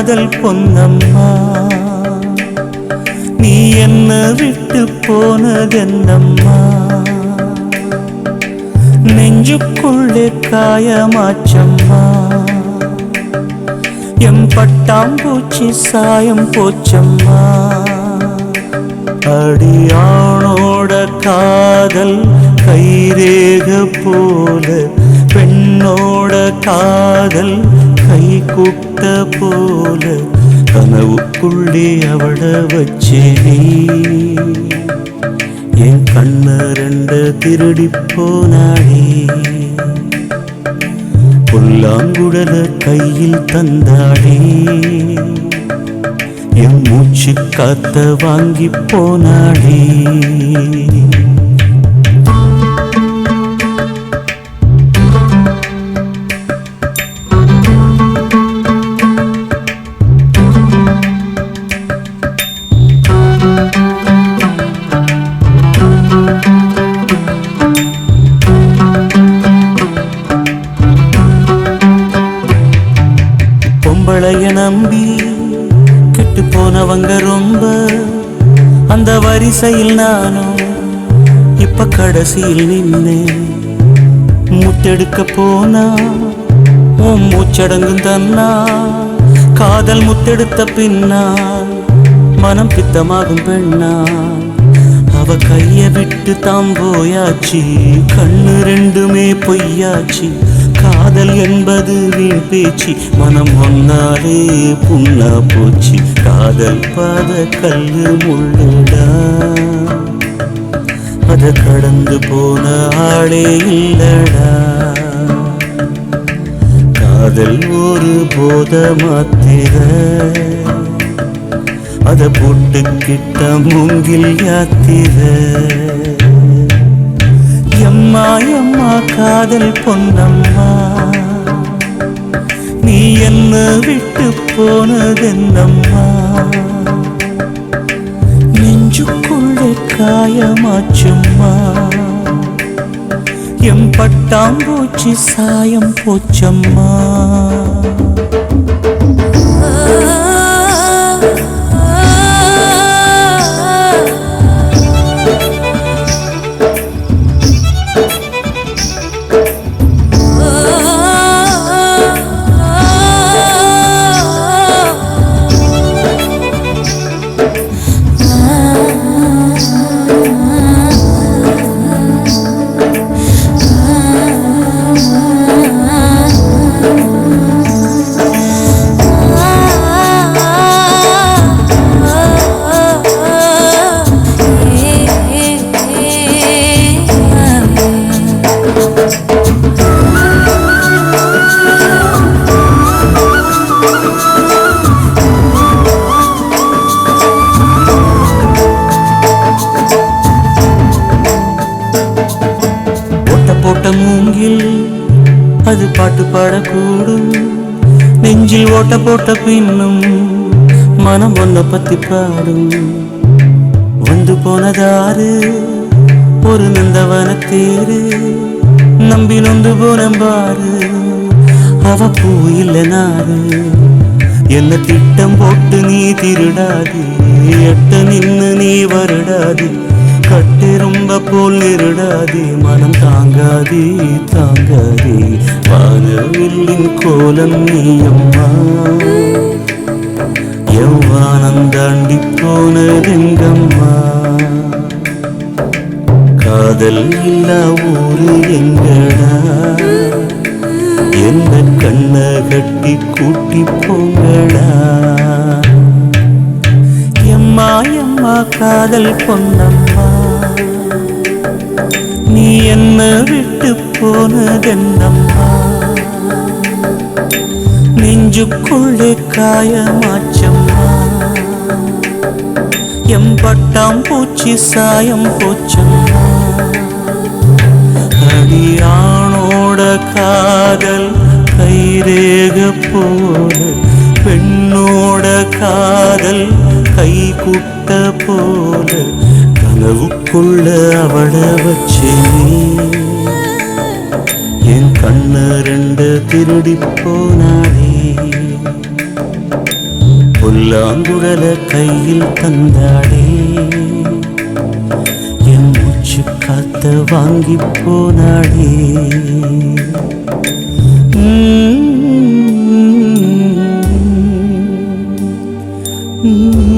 காதல் பொன்னம்மா, நீ என்ன விட்டு போனதென்னம்மா? நெஞ்சுக்குள்ளே காயமாச்சம்மா, எம் பட்டாம்பூச்சி சாயம் போச்சம்மா. அடியானோட காதல் கைரேக போல, பெண்ணோட காதல் கை குட்ட போல, கனவுக்குள்ளே அவள வச்சே என் கண்ண ரெண்டு திருடி போனாளே. புல்லாங்குழல கையில் தந்தாளே, என் மூச்சு காத்த வாங்கி போனாளே. பொம்பளைய நம்பி கெட்டு போனவங்க ரொம்ப, அந்த வரிசையில் நானும் இப்ப கடைசியில் நின்னே. முத்தெடுக்க போனா உன் மூச்சடங்கும் தன்னா, காதல் முத்தெடுத்த பின்னால் மனம் பித்தமாகும் பெண்ணா. அவ கைய விட்டு தாம் போயாச்சு, கண்ணு ரெண்டுமே பொய்யாச்சு. காதல் என்பது வீண் பேச்சு, மனம் ஒன்னாலே புண்ணா போச்சு. காதல் பாத கல்லு முள்ளுடா, அத கடந்து போன ஆளே இல்லடா. காதல் ஒரு போத மாத்திர, அத போட்டுக்கிட்ட மூங்கில் யாத்திர. எம்மா எம்மா காதல் பொன்னம்மா, நீ என்ன விட்டு போனதென்னம்மா? நெஞ்சுக்குள்ளே காயமாச்சும்மா, எம் பட்டாம்பூச்சி சாயம் போச்சம்மா. போட்ட மூங்கில் அது பாட்டு பாடக்கூடும், நெஞ்சில் ஓட்ட போட்ட பின்னும் மனம் ஒன்ன பத்தி பாடும். வந்து போனதாரு ஒரு நந்தவன தேரு, நம்பி நொந்து போனம்பாரு. அவ பூ இல்ல நாரு, என்ன திட்டம் போட்டு நீ திருடாது, எட்ட நின்னு நீ வருடாது. கட்டு ரொம்ப போல் நிருடாதே, மனம் தாங்காதே தாங்காதே. வானவில்லின் கோலம் நீயம்மா, எவ்வானம் தாண்டி போனதெங்கம்மா. காதல் இல்லா ஊரு எங்கடா, என்ன கண்ண கட்டி கூட்டி போங்கடா. எம்மா எம்மா காதல் பொன்னம்மா, நீ என்ன விட்டு போனதென்னம்மா? நெஞ்சுக்குள்ளே காயமாச்சம்மா, எம் பட்டாம்பூச்சி சாயம் போச்சம்மா. அடியானோட காதல் கைரேக போல, பெண்ணோட காதல் கை குட்ட போல, கனவுக்குள்ள அவள வச்சே என் கண்ண ரெண்டு திருடி போனாளே. புல்லாங்குழல கையில் தந்தாடே என் மூச்சு காத்த வாங்கி போனாடே Mm-hmm.